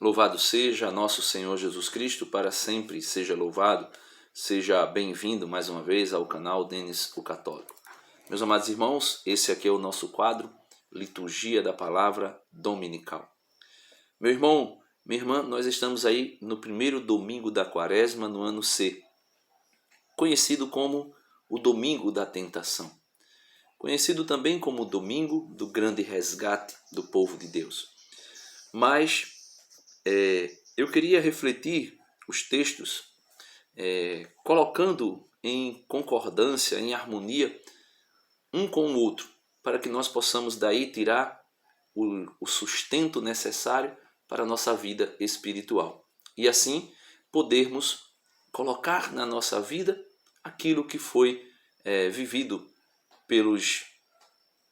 Louvado seja nosso Senhor Jesus Cristo, para sempre seja louvado. Seja bem-vindo mais uma vez ao canal Denis o Católico. Meus amados irmãos, esse aqui é o nosso quadro Liturgia da Palavra Dominical. Meu irmão, minha irmã, nós estamos aí no primeiro domingo da Quaresma no ano C, conhecido como o Domingo da Tentação, conhecido também como o Domingo do Grande Resgate do Povo de Deus. Mas eu queria refletir os textos colocando em concordância, em harmonia um com o outro, para que nós possamos daí tirar o sustento necessário para a nossa vida espiritual. E assim podermos colocar na nossa vida aquilo que foi vivido pelos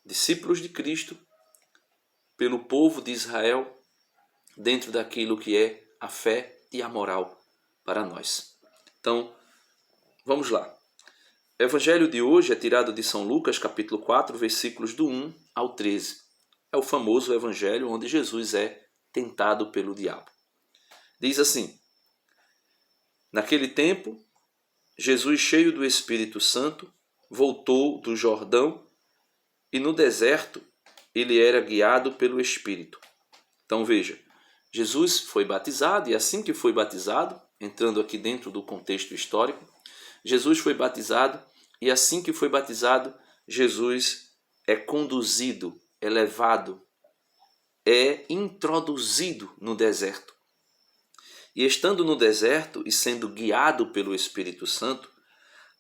discípulos de Cristo, pelo povo de Israel, dentro daquilo que é a fé e a moral para nós. Então, vamos lá. O evangelho de hoje é tirado de São Lucas, capítulo 4, versículos do 1 ao 13. É o famoso evangelho onde Jesus é tentado pelo diabo. Diz assim: naquele tempo, Jesus, cheio do Espírito Santo, voltou do Jordão e no deserto ele era guiado pelo Espírito. Então veja, Jesus foi batizado e assim que foi batizado, entrando aqui dentro do contexto histórico, Jesus foi batizado e assim que foi batizado, Jesus é conduzido, é levado, é introduzido no deserto. E estando no deserto e sendo guiado pelo Espírito Santo,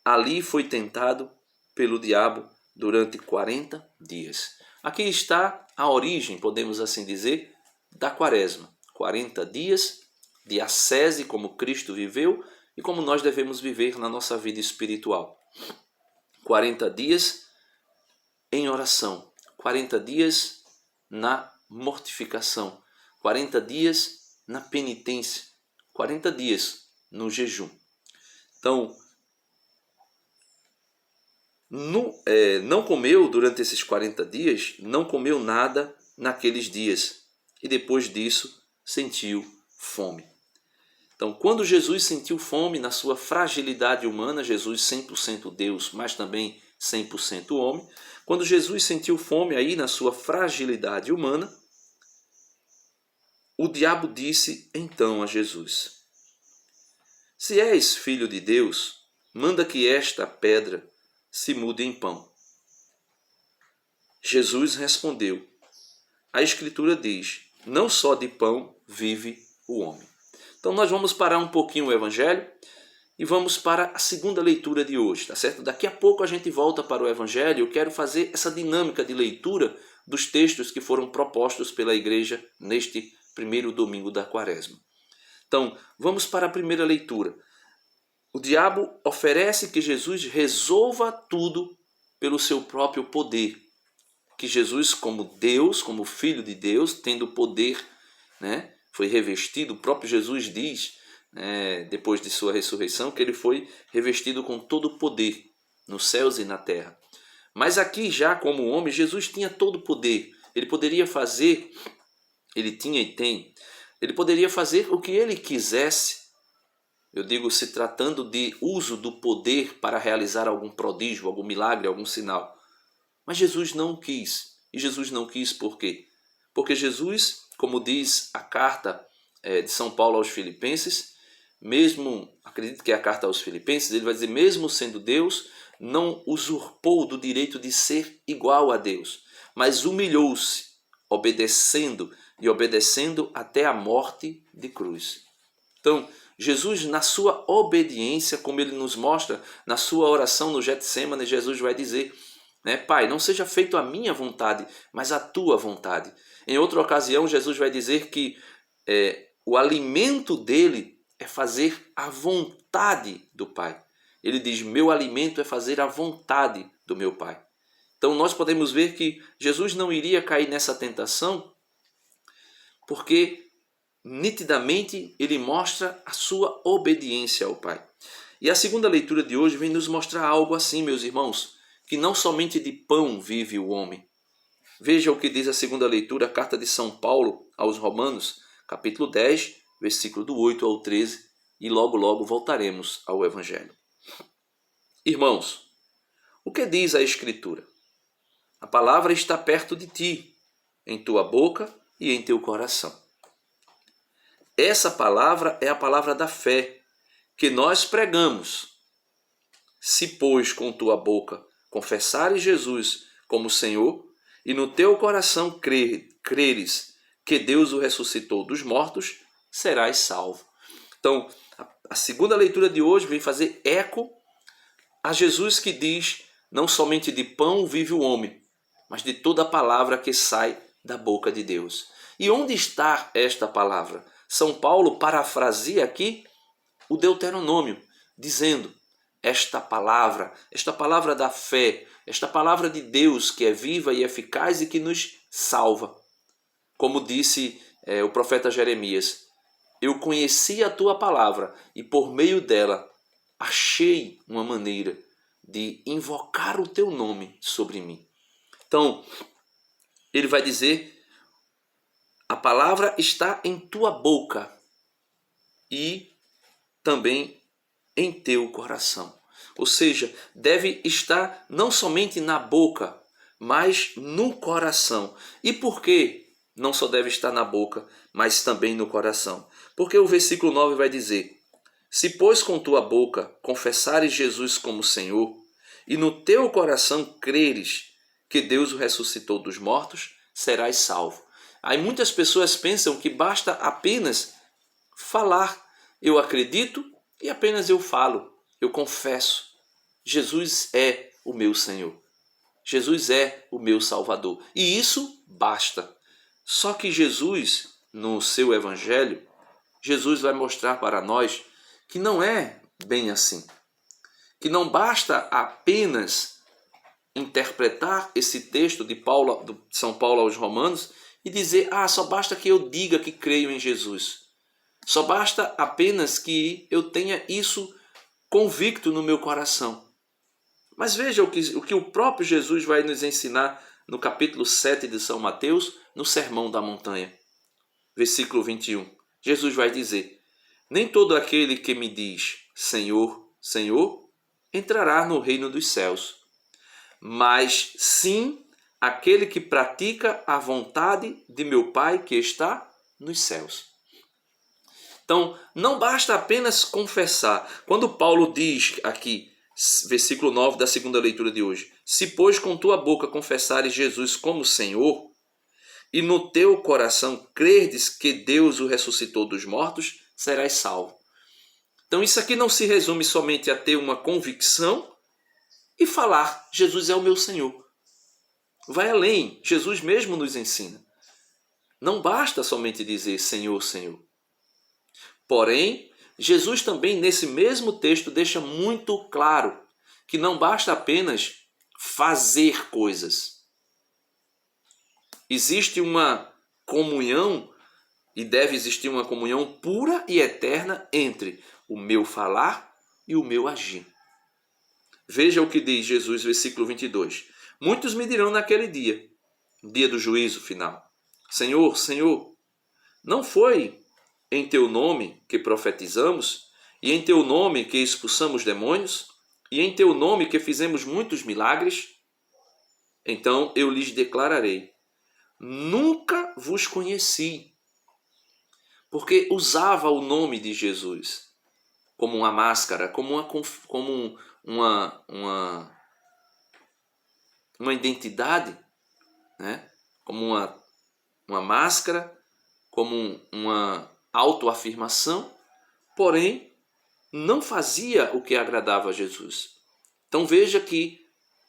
ali foi tentado pelo diabo durante 40 dias. Aqui está a origem, podemos assim dizer, da Quaresma. 40 dias de ascese, como Cristo viveu e como nós devemos viver na nossa vida espiritual. 40 dias em oração, 40 dias na mortificação, 40 dias na penitência, 40 dias no jejum. Então, não comeu durante esses 40 dias, não comeu nada naqueles dias e depois disso sentiu fome. Então, quando Jesus sentiu fome na sua fragilidade humana, Jesus 100% Deus, mas também 100% homem, quando Jesus sentiu fome aí na sua fragilidade humana, o diabo disse então a Jesus: se és filho de Deus, manda que esta pedra se mude em pão. Jesus respondeu: a Escritura diz, não só de pão vive o homem. Então nós vamos parar um pouquinho o Evangelho e vamos para a segunda leitura de hoje, tá certo? Daqui a pouco a gente volta para o Evangelho. Eu quero fazer essa dinâmica de leitura dos textos que foram propostos pela igreja neste primeiro domingo da Quaresma. Então, vamos para a primeira leitura. O diabo oferece que Jesus resolva tudo pelo seu próprio poder. Que Jesus, como Deus, como Filho de Deus, tendo poder, foi revestido. O próprio Jesus diz, depois de sua ressurreição, que ele foi revestido com todo o poder nos céus e na terra. Mas aqui já como homem, Jesus tinha todo o poder. Ele poderia fazer, ele tinha e tem, ele poderia fazer o que ele quisesse. Eu digo, se tratando de uso do poder para realizar algum prodígio, algum milagre, algum sinal. Mas Jesus não quis. E Jesus não quis por quê? Porque Jesus, como diz a carta de São Paulo aos Filipenses, mesmo, acredito que é a carta aos Filipenses, ele vai dizer, mesmo sendo Deus, não usurpou do direito de ser igual a Deus, mas humilhou-se, obedecendo até a morte de cruz. Então, Jesus, na sua obediência, como ele nos mostra na sua oração no Getsêmani, Jesus vai dizer, Pai, não seja feito a minha vontade, mas a tua vontade. Em outra ocasião, Jesus vai dizer que o alimento dele é fazer a vontade do Pai. Ele diz, meu alimento é fazer a vontade do meu Pai. Então nós podemos ver que Jesus não iria cair nessa tentação porque nitidamente ele mostra a sua obediência ao Pai. E a segunda leitura de hoje vem nos mostrar algo assim, meus irmãos, que não somente de pão vive o homem. Veja o que diz a segunda leitura, a carta de São Paulo aos Romanos, capítulo 10, versículo do 8 ao 13, e logo logo voltaremos ao Evangelho. Irmãos, o que diz a Escritura? A palavra está perto de ti, em tua boca e em teu coração. Essa palavra é a palavra da fé que nós pregamos. Se, pois, com tua boca confessares Jesus como Senhor e no teu coração creres que Deus o ressuscitou dos mortos, serás salvo. Então, a segunda leitura de hoje vem fazer eco a Jesus que diz: não somente de pão vive o homem, mas de toda a palavra que sai da boca de Deus. E onde está esta palavra? São Paulo parafraseia aqui o Deuteronômio, dizendo: esta palavra da fé, esta palavra de Deus que é viva e eficaz e que nos salva. Como disse o profeta Jeremias: eu conheci a tua palavra e por meio dela achei uma maneira de invocar o teu nome sobre mim. Então, ele vai dizer: a palavra está em tua boca e também em teu coração. Ou seja, deve estar não somente na boca, mas no coração. E por que não só deve estar na boca, mas também no coração? Porque o versículo 9 vai dizer: se, pois, com tua boca confessares Jesus como Senhor, e no teu coração creres que Deus o ressuscitou dos mortos, serás salvo. Aí muitas pessoas pensam que basta apenas falar. Eu acredito e apenas eu falo, eu confesso. Jesus é o meu Senhor. Jesus é o meu Salvador. E isso basta. Só que Jesus, no seu Evangelho, Jesus vai mostrar para nós que não é bem assim. Que não basta apenas interpretar esse texto de São Paulo aos Romanos e dizer: só basta que eu diga que creio em Jesus. Só basta apenas que eu tenha isso convicto no meu coração. Mas veja o que o próprio Jesus vai nos ensinar no capítulo 7 de São Mateus, no Sermão da Montanha. Versículo 21. Jesus vai dizer: nem todo aquele que me diz Senhor, Senhor, entrará no reino dos céus, mas sim aquele que pratica a vontade de meu Pai que está nos céus. Então, não basta apenas confessar. Quando Paulo diz aqui, versículo 9 da segunda leitura de hoje: se, pois, com tua boca confessares Jesus como Senhor, e no teu coração creres que Deus o ressuscitou dos mortos, serás salvo. Então isso aqui não se resume somente a ter uma convicção e falar: Jesus é o meu Senhor. Vai além, Jesus mesmo nos ensina. Não basta somente dizer Senhor, Senhor. Porém, Jesus também nesse mesmo texto deixa muito claro que não basta apenas fazer coisas. Existe uma comunhão e deve existir uma comunhão pura e eterna entre o meu falar e o meu agir. Veja o que diz Jesus, versículo 22. Muitos me dirão naquele dia, dia do juízo final: Senhor, Senhor, não foi em teu nome que profetizamos, e em teu nome que expulsamos demônios, e em teu nome que fizemos muitos milagres? Então eu lhes declararei: nunca vos conheci. Porque usava o nome de Jesus como uma máscara, como uma identidade, né? Como uma máscara, como uma autoafirmação, porém não fazia o que agradava a Jesus. Então veja que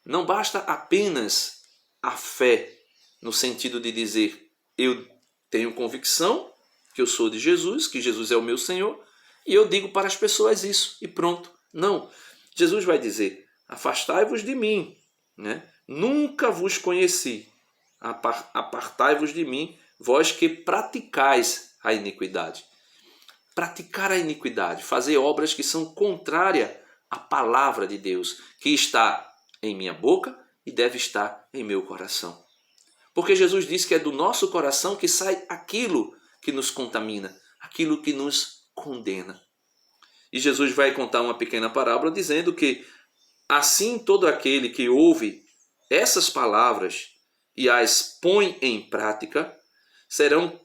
não basta apenas a fé, no sentido de dizer: eu tenho convicção que eu sou de Jesus, que Jesus é o meu Senhor, e eu digo para as pessoas isso, e pronto. Não. Jesus vai dizer: afastai-vos de mim, né? Nunca vos conheci. Apartai-vos de mim, vós que praticais a iniquidade. Praticar a iniquidade, fazer obras que são contrárias à palavra de Deus, que está em minha boca e deve estar em meu coração. Porque Jesus disse que é do nosso coração que sai aquilo que nos contamina, aquilo que nos condena. E Jesus vai contar uma pequena parábola dizendo que assim todo aquele que ouve essas palavras e as põe em prática serão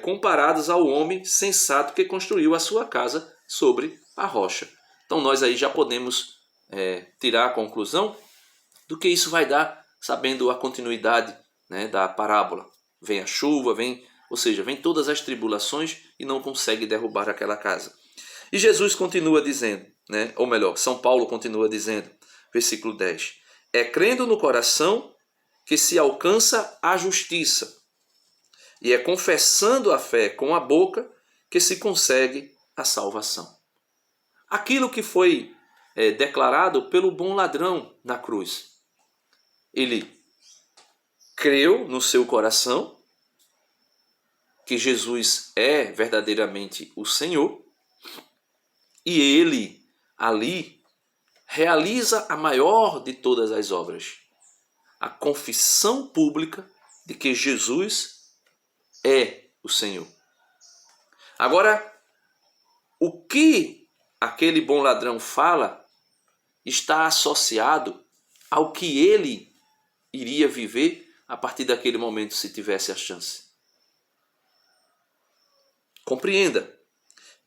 comparados ao homem sensato que construiu a sua casa sobre a rocha. Então nós aí já podemos tirar a conclusão do que isso vai dar, sabendo a continuidade, né, da parábola. Vem a chuva, vem todas as tribulações e não consegue derrubar aquela casa. E Jesus continua dizendo, né, ou melhor, São Paulo continua dizendo, versículo 10, é crendo no coração que se alcança a justiça, e é confessando a fé com a boca que se consegue a salvação. Aquilo que foi declarado pelo bom ladrão na cruz. Ele creu no seu coração que Jesus é verdadeiramente o Senhor, e ele ali realiza a maior de todas as obras, a confissão pública de que Jesus é o Senhor. Agora, o que aquele bom ladrão fala está associado ao que ele iria viver a partir daquele momento, se tivesse a chance. Compreenda,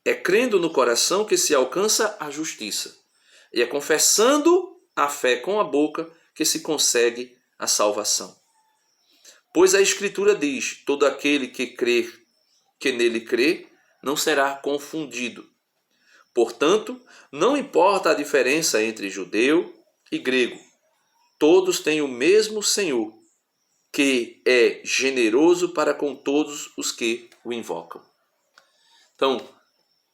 é crendo no coração que se alcança a justiça, e é confessando a fé com a boca que se consegue a salvação. Pois a Escritura diz, todo aquele que nele crê, não será confundido. Portanto, não importa a diferença entre judeu e grego, todos têm o mesmo Senhor, que é generoso para com todos os que o invocam. Então,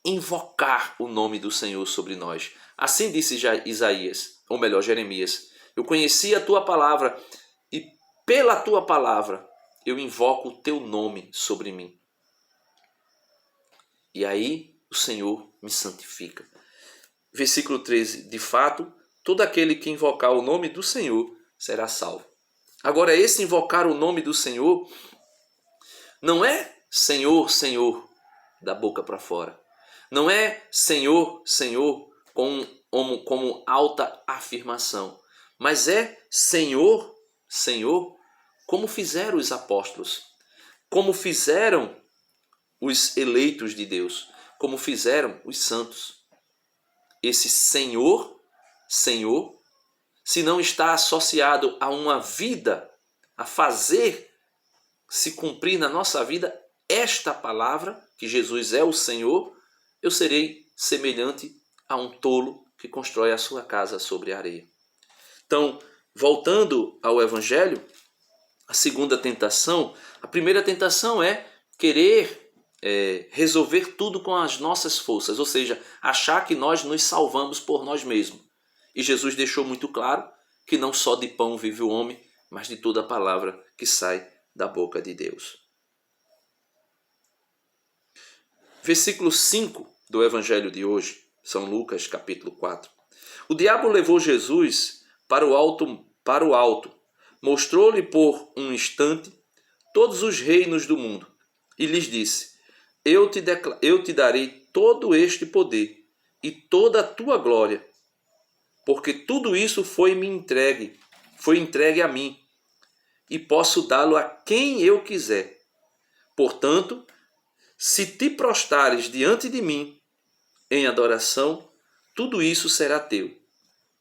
invocar o nome do Senhor sobre nós. Assim disse Isaías, ou melhor, Jeremias, eu conheci a tua palavra e pela tua palavra eu invoco o teu nome sobre mim. E aí o Senhor me santifica. Versículo 13, de fato, todo aquele que invocar o nome do Senhor será salvo. Agora, esse invocar o nome do Senhor não é Senhor, Senhor, da boca para fora. Não é Senhor, Senhor, como alta afirmação. Mas é Senhor, Senhor, como fizeram os apóstolos. Como fizeram os eleitos de Deus. Como fizeram os santos. Esse Senhor, Senhor, se não está associado a uma vida, a fazer se cumprir na nossa vida esta palavra, que Jesus é o Senhor, eu serei semelhante a um tolo que constrói a sua casa sobre a areia. Então, voltando ao Evangelho, a segunda tentação, a primeira tentação é querer resolver tudo com as nossas forças, ou seja, achar que nós nos salvamos por nós mesmos. E Jesus deixou muito claro que não só de pão vive o homem, mas de toda a palavra que sai da boca de Deus. Versículo 5 do Evangelho de hoje, São Lucas, capítulo 4. O diabo levou Jesus para o alto, mostrou-lhe por um instante todos os reinos do mundo e lhes disse, eu te darei todo este poder e toda a tua glória, porque tudo isso foi entregue a mim, e posso dá-lo a quem eu quiser. Portanto, se te prostrares diante de mim em adoração, tudo isso será teu.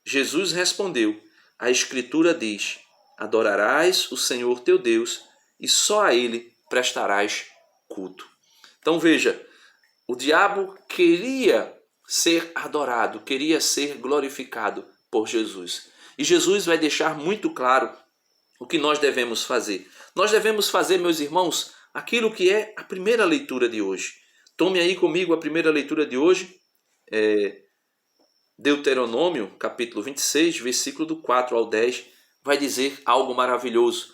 Jesus respondeu, a Escritura diz, adorarás o Senhor teu Deus e só a Ele prestarás culto. Então veja, o diabo queria ser adorado, queria ser glorificado por Jesus. E Jesus vai deixar muito claro o que nós devemos fazer. Nós devemos fazer, meus irmãos, aquilo que é a primeira leitura de hoje. Tome aí comigo a primeira leitura de hoje, Deuteronômio, capítulo 26, versículo do 4 ao 10, vai dizer algo maravilhoso.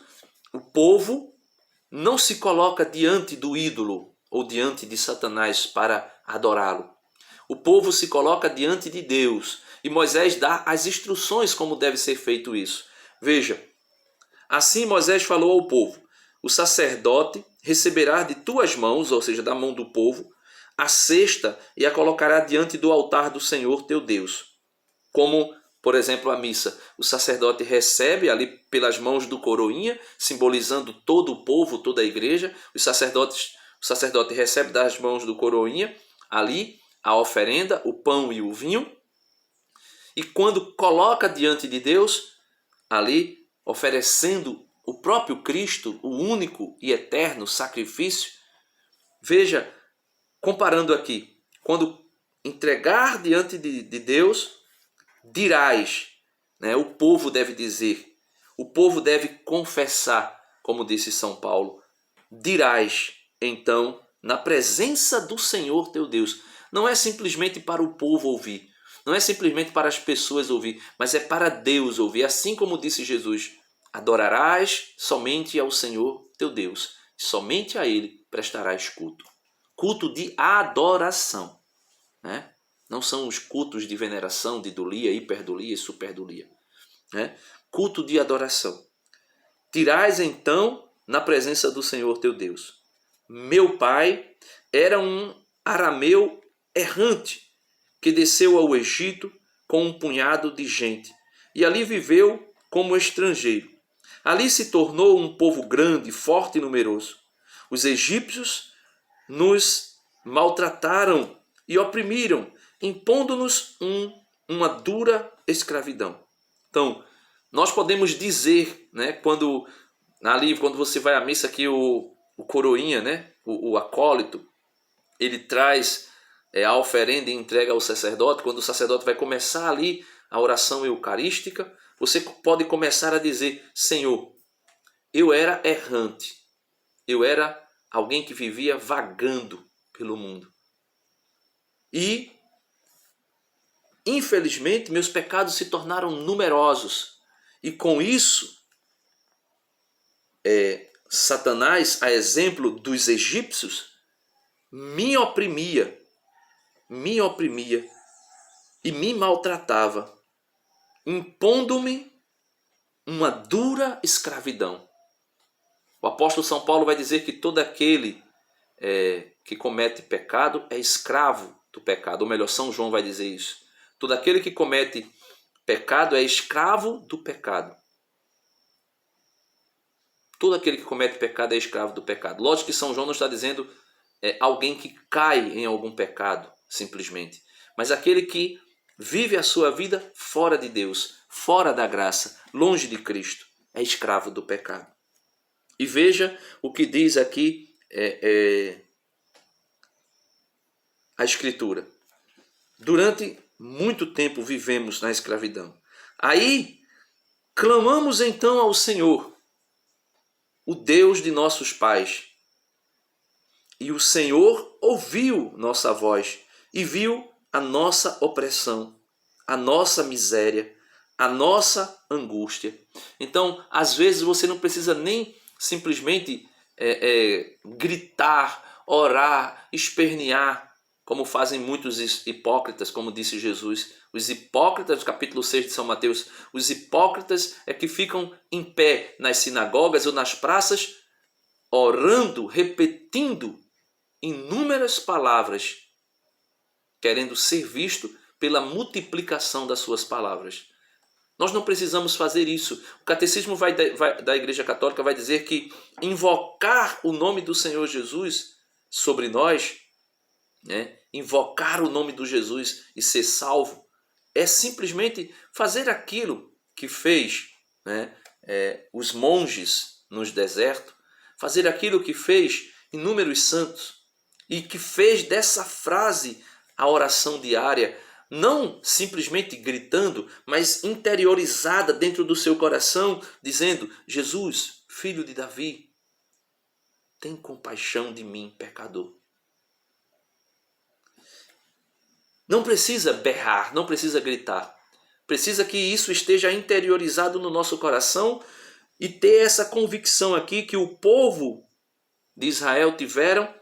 O povo não se coloca diante do ídolo ou diante de Satanás para adorá-lo. O povo se coloca diante de Deus e Moisés dá as instruções como deve ser feito isso. Veja, assim Moisés falou ao povo, o sacerdote receberá de tuas mãos, ou seja, da mão do povo, a cesta e a colocará diante do altar do Senhor teu Deus. Como, por exemplo, a missa. O sacerdote recebe ali pelas mãos do coroinha, simbolizando todo o povo, toda a igreja. O sacerdote recebe das mãos do coroinha ali a oferenda, o pão e o vinho. E quando coloca diante de Deus, ali oferecendo o próprio Cristo, o único e eterno sacrifício, veja, comparando aqui, quando entregar diante de Deus, dirás, né? O povo deve dizer, o povo deve confessar, como disse São Paulo, dirás, então, na presença do Senhor teu Deus. Não é simplesmente para o povo ouvir, não é simplesmente para as pessoas ouvir, mas é para Deus ouvir, assim como disse Jesus, adorarás somente ao Senhor teu Deus, somente a Ele prestarás culto. Culto de adoração, né? Não são os cultos de veneração, de idolia, hiperdulia e superdulia, né? Culto de adoração. Dirás então na presença do Senhor teu Deus: meu pai era um arameu errante que desceu ao Egito com um punhado de gente e ali viveu como estrangeiro. Ali se tornou um povo grande, forte e numeroso. Os egípcios nos maltrataram e oprimiram, impondo-nos uma dura escravidão. Então, nós podemos dizer, né, quando você vai à missa aqui, o coroinha, né, o acólito, ele traz a oferenda e entrega ao sacerdote. Quando o sacerdote vai começar ali a oração eucarística, você pode começar a dizer: Senhor, eu era errante, eu era alguém que vivia vagando pelo mundo. E, infelizmente, meus pecados se tornaram numerosos. E com isso, Satanás, a exemplo dos egípcios, me oprimia e me maltratava, impondo-me uma dura escravidão. O apóstolo São Paulo vai dizer que todo aquele que comete pecado é escravo do pecado. Ou melhor, São João vai dizer isso. Todo aquele que comete pecado é escravo do pecado. Todo aquele que comete pecado é escravo do pecado. Lógico que São João não está dizendo alguém que cai em algum pecado, simplesmente. Mas aquele que vive a sua vida fora de Deus, fora da graça, longe de Cristo, é escravo do pecado. E veja o que diz aqui a Escritura. Durante muito tempo vivemos na escravidão. Aí, clamamos então ao Senhor, o Deus de nossos pais. E o Senhor ouviu nossa voz e viu a nossa opressão, a nossa miséria, a nossa angústia. Então, às vezes você não precisa nem simplesmente gritar, orar, espernear, como fazem muitos hipócritas, como disse Jesus. Os hipócritas, no capítulo 6 de São Mateus, os hipócritas é que ficam em pé nas sinagogas ou nas praças, orando, repetindo inúmeras palavras, querendo ser visto pela multiplicação das suas palavras. Nós não precisamos fazer isso. O catecismo da Igreja Católica vai dizer que invocar o nome do Senhor Jesus sobre nós, né, invocar o nome do Jesus e ser salvo, é simplesmente fazer aquilo que fez, né, os monges nos desertos, fazer aquilo que fez inúmeros santos e que fez dessa frase a oração diária, não simplesmente gritando, mas interiorizada dentro do seu coração, dizendo: Jesus, filho de Davi, tem compaixão de mim, pecador. Não precisa berrar, não precisa gritar. Precisa que isso esteja interiorizado no nosso coração e ter essa convicção aqui que o povo de Israel tiveram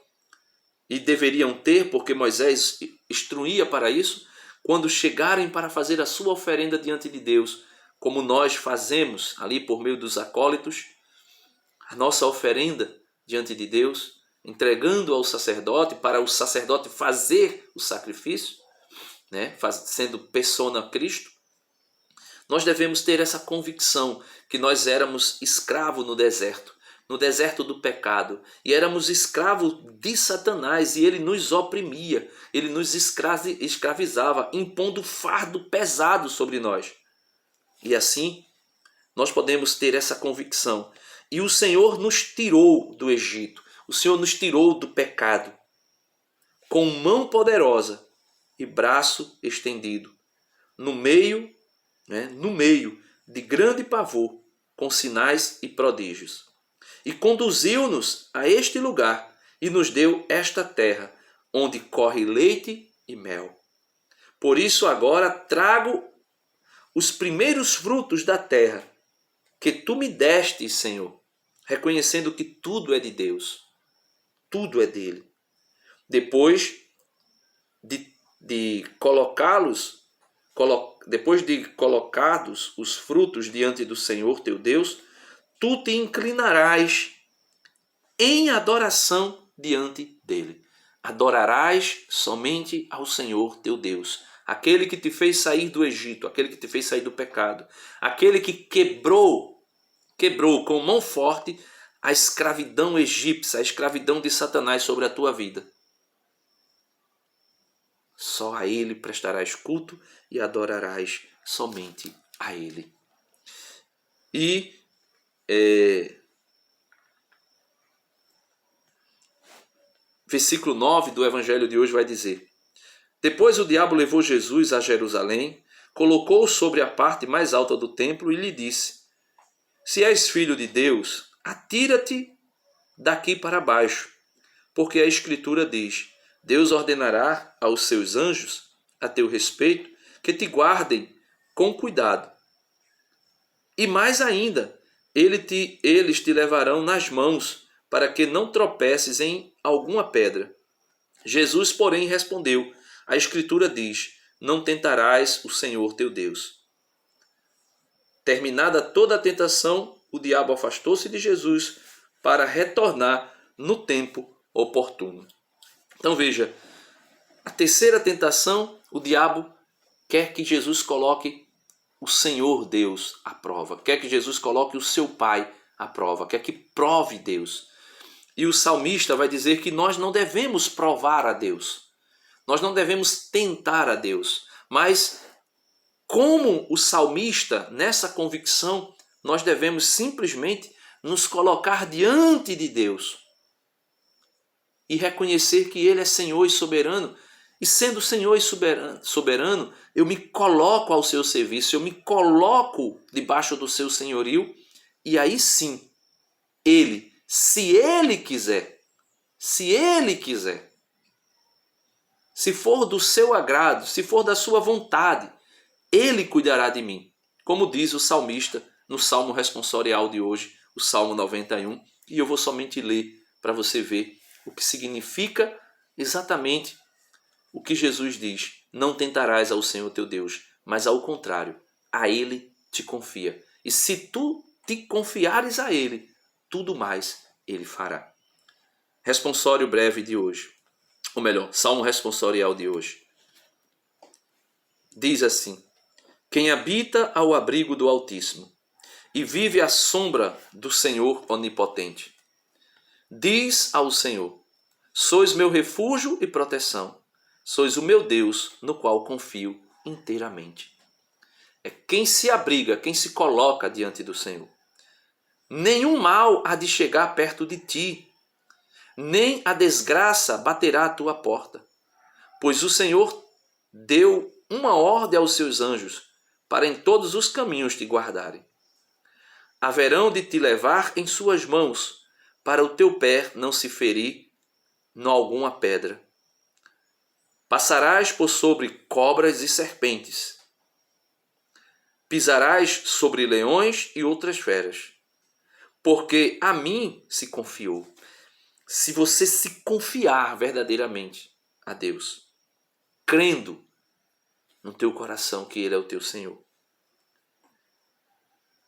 e deveriam ter, porque Moisés instruía para isso, quando chegarem para fazer a sua oferenda diante de Deus, como nós fazemos ali por meio dos acólitos, a nossa oferenda diante de Deus, entregando ao sacerdote para o sacerdote fazer o sacrifício, né? Sendo persona Cristo, nós devemos ter essa convicção que nós éramos escravos no deserto do pecado, e éramos escravos de Satanás, e ele nos oprimia, ele nos escravizava, impondo fardo pesado sobre nós. E assim, nós podemos ter essa convicção. E o Senhor nos tirou do Egito, o Senhor nos tirou do pecado, com mão poderosa e braço estendido, no meio de grande pavor, com sinais e prodígios. E conduziu-nos a este lugar e nos deu esta terra, onde corre leite e mel. Por isso agora trago os primeiros frutos da terra, que tu me deste, Senhor, reconhecendo que tudo é de Deus, tudo é dele. Depois de colocados os frutos diante do Senhor teu Deus, tu te inclinarás em adoração diante dele. Adorarás somente ao Senhor teu Deus, aquele que te fez sair do Egito, aquele que te fez sair do pecado, aquele que quebrou com mão forte a escravidão egípcia, a escravidão de Satanás sobre a tua vida. Só a ele prestarás culto e adorarás somente a ele. E versículo 9 do evangelho de hoje vai dizer: depois o diabo levou Jesus a Jerusalém, colocou-o sobre a parte mais alta do templo e lhe disse: se és filho de Deus, atira-te daqui para baixo, porque a Escritura diz: Deus ordenará aos seus anjos a teu respeito que te guardem com cuidado. E mais ainda, eles te levarão nas mãos, para que não tropeces em alguma pedra. Jesus, porém, respondeu: a Escritura diz: não tentarás o Senhor teu Deus. Terminada toda a tentação, o diabo afastou-se de Jesus para retornar no tempo oportuno. Então veja, a terceira tentação, o diabo quer que Jesus coloque o Senhor Deus à prova, quer que Jesus coloque o seu Pai à prova, quer que prove Deus. E o salmista vai dizer que nós não devemos provar a Deus, nós não devemos tentar a Deus, mas como o salmista, nessa convicção, nós devemos simplesmente nos colocar diante de Deus e reconhecer que Ele é Senhor e soberano. E sendo Senhor e soberano, eu me coloco ao seu serviço, eu me coloco debaixo do seu senhorio, e aí sim, Ele, se Ele quiser, se for do seu agrado, se for da sua vontade, Ele cuidará de mim. Como diz o salmista no Salmo responsorial de hoje, o Salmo 91, e eu vou somente ler para você ver o que significa exatamente o que Jesus diz: não tentarás ao Senhor teu Deus, mas ao contrário, a Ele te confia. E se tu te confiares a Ele, tudo mais Ele fará. Responsório breve de hoje, ou melhor, Salmo responsorial de hoje. Diz assim: quem habita ao abrigo do Altíssimo e vive à sombra do Senhor Onipotente, diz ao Senhor: sois meu refúgio e proteção, sois o meu Deus, no qual confio inteiramente. É quem se abriga, quem se coloca diante do Senhor. Nenhum mal há de chegar perto de ti, nem a desgraça baterá à tua porta, pois o Senhor deu uma ordem aos seus anjos para em todos os caminhos te guardarem. Haverão de te levar em suas mãos, para o teu pé não se ferir em alguma pedra. Passarás por sobre cobras e serpentes. Pisarás sobre leões e outras feras. Porque a mim se confiou. Se você se confiar verdadeiramente a Deus, crendo no teu coração que Ele é o teu Senhor.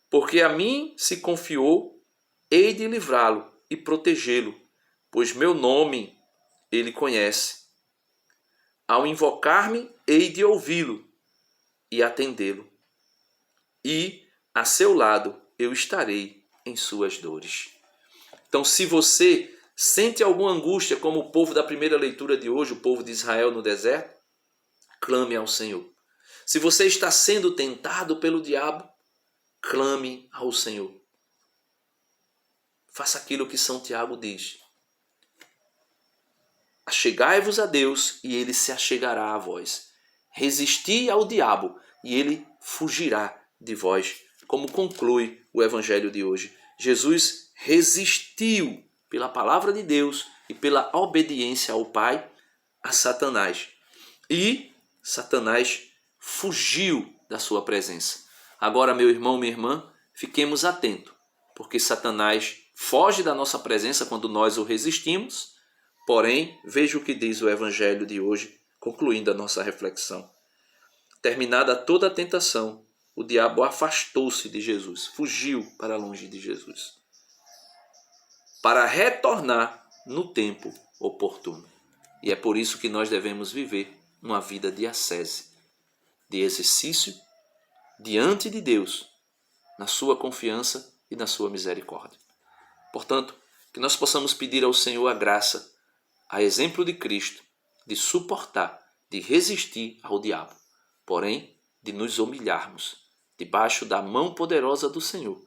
Porque a mim se confiou, hei de livrá-lo e protegê-lo, pois meu nome ele conhece. Ao invocar-me, hei de ouvi-lo e atendê-lo. E a seu lado eu estarei em suas dores. Então, se você sente alguma angústia, como o povo da primeira leitura de hoje, o povo de Israel no deserto, clame ao Senhor. Se você está sendo tentado pelo diabo, clame ao Senhor. Faça aquilo que São Tiago diz. Achegai-vos a Deus e ele se achegará a vós. Resisti ao diabo e ele fugirá de vós. Como conclui o evangelho de hoje. Jesus resistiu pela palavra de Deus e pela obediência ao Pai a Satanás. E Satanás fugiu da sua presença. Agora, meu irmão, minha irmã, fiquemos atentos, porque Satanás foge da nossa presença quando nós o resistimos. Porém, veja o que diz o evangelho de hoje, concluindo a nossa reflexão. Terminada toda a tentação, o diabo afastou-se de Jesus, fugiu para longe de Jesus, para retornar no tempo oportuno. E é por isso que nós devemos viver uma vida de ascese, de exercício diante de Deus, na sua confiança e na sua misericórdia. Portanto, que nós possamos pedir ao Senhor a graça, a exemplo de Cristo, de suportar, de resistir ao diabo, porém de nos humilharmos debaixo da mão poderosa do Senhor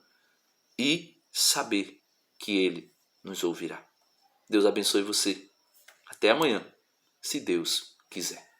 e saber que Ele nos ouvirá. Deus abençoe você. Até amanhã, se Deus quiser.